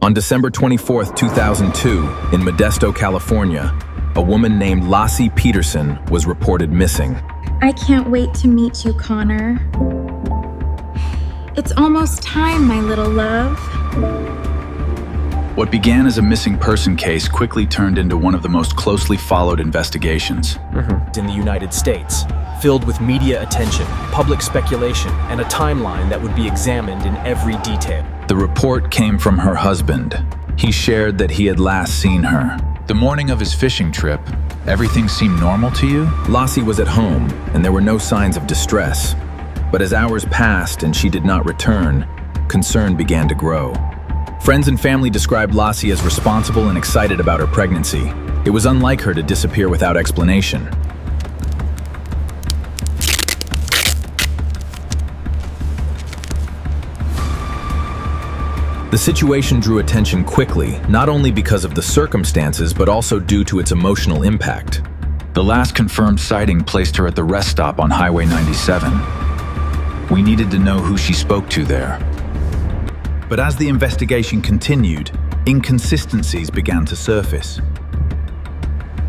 On December 24th, 2002, in Modesto, California, a woman named Laci Peterson was reported missing. I can't wait to meet you, Connor. It's almost time, my little love. What began as a missing person case quickly turned into one of the most closely followed investigations. In the United States, filled with media attention, public speculation, and a timeline that would be examined in every detail. The report came from her husband. He shared that he had last seen her. The morning of his fishing trip, everything seemed normal to you? Laci was at home, and there were no signs of distress. But as hours passed and she did not return, concern began to grow. Friends and family described Laci as responsible and excited about her pregnancy. It was unlike her to disappear without explanation. The situation drew attention quickly, not only because of the circumstances, but also due to its emotional impact. The last confirmed sighting placed her at the rest stop on Highway 97. We needed to know who she spoke to there. But as the investigation continued, inconsistencies began to surface.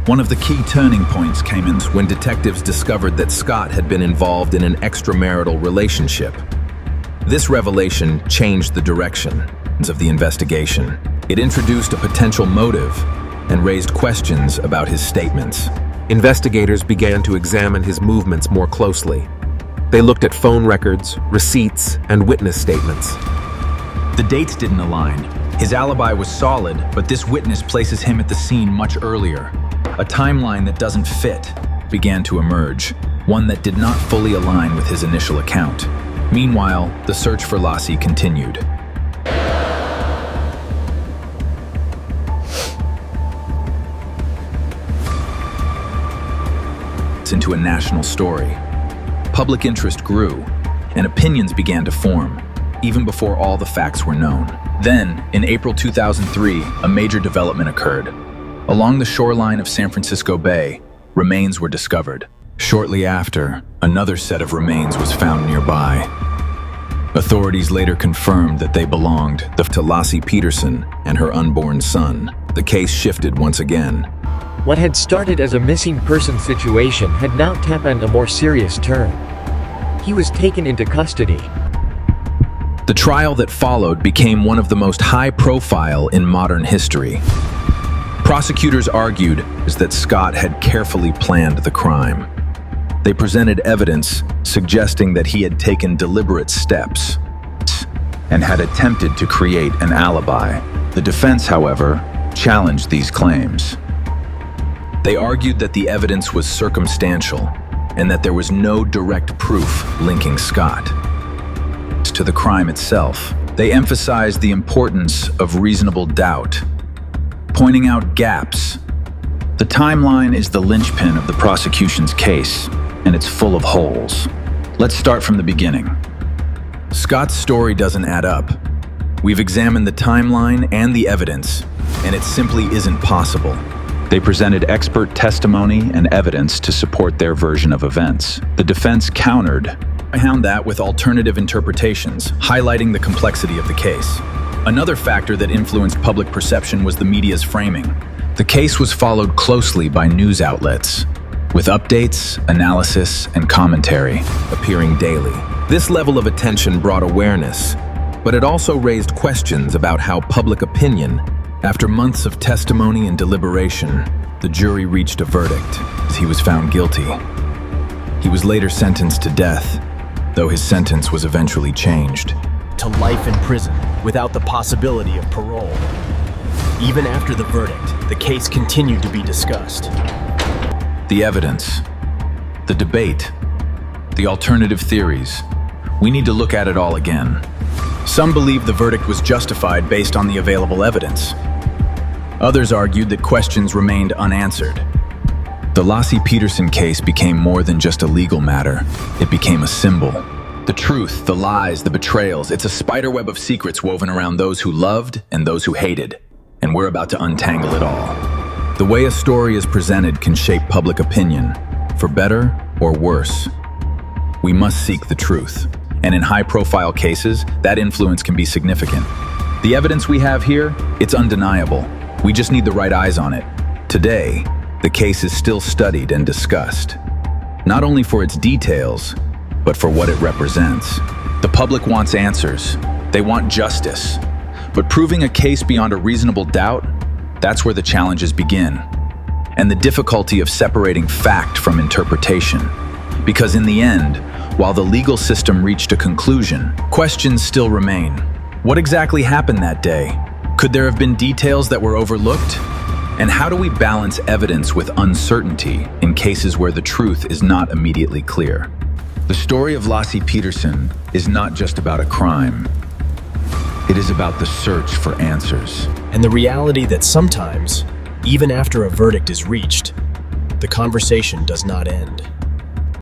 One of the key turning points came in when detectives discovered that Scott had been involved in an extramarital relationship. This revelation changed the direction of the investigation. It introduced a potential motive and raised questions about his statements. Investigators began to examine his movements more closely. They looked at phone records, receipts, and witness statements. The dates didn't align. His alibi was solid, but this witness places him at the scene much earlier. A timeline that doesn't fit began to emerge, one that did not fully align with his initial account. Meanwhile, the search for Laci continued. Into a national story. Public interest grew, and opinions began to form, even before all the facts were known. Then, in April 2003, a major development occurred. Along the shoreline of San Francisco Bay, remains were discovered. Shortly after, another set of remains was found nearby. Authorities later confirmed that they belonged to Laci Peterson and her unborn son. The case shifted once again. What had started as a missing person situation had now taken a more serious turn. He was taken into custody. The trial that followed became one of the most high-profile in modern history. Prosecutors argued that Scott had carefully planned the crime. They presented evidence suggesting that he had taken deliberate steps and had attempted to create an alibi. The defense, however, challenged these claims. They argued that the evidence was circumstantial and that there was no direct proof linking Scott to the crime itself. They emphasized the importance of reasonable doubt, pointing out gaps. The timeline is the linchpin of the prosecution's case, and it's full of holes. Let's start from the beginning. Scott's story doesn't add up. We've examined the timeline and the evidence, and it simply isn't possible. They presented expert testimony and evidence to support their version of events. The defense countered that with alternative interpretations, highlighting the complexity of the case. Another factor that influenced public perception was the media's framing. The case was followed closely by news outlets, with updates, analysis, and commentary appearing daily. This level of attention brought awareness, but it also raised questions about how public opinion. After months of testimony and deliberation, the jury reached a verdict as he was found guilty. He was later sentenced to death, though his sentence was eventually changed to life in prison without the possibility of parole. Even after the verdict, the case continued to be discussed. The evidence, the debate, the alternative theories. We need to look at it all again. Some believe the verdict was justified based on the available evidence. Others argued that questions remained unanswered. The Laci Peterson case became more than just a legal matter. It became a symbol. The truth, the lies, the betrayals, it's a spiderweb of secrets woven around those who loved and those who hated. And we're about to untangle it all. The way a story is presented can shape public opinion, for better or worse. We must seek the truth. And in high-profile cases, that influence can be significant. The evidence we have here, it's undeniable. We just need the right eyes on it. Today, the case is still studied and discussed, not only for its details, but for what it represents. The public wants answers. They want justice. But proving a case beyond a reasonable doubt, that's where the challenges begin. And the difficulty of separating fact from interpretation. Because in the end, while the legal system reached a conclusion, questions still remain. What exactly happened that day? Could there have been details that were overlooked? And how do we balance evidence with uncertainty in cases where the truth is not immediately clear? The story of Laci Peterson is not just about a crime. It is about the search for answers. And the reality that sometimes, even after a verdict is reached, the conversation does not end.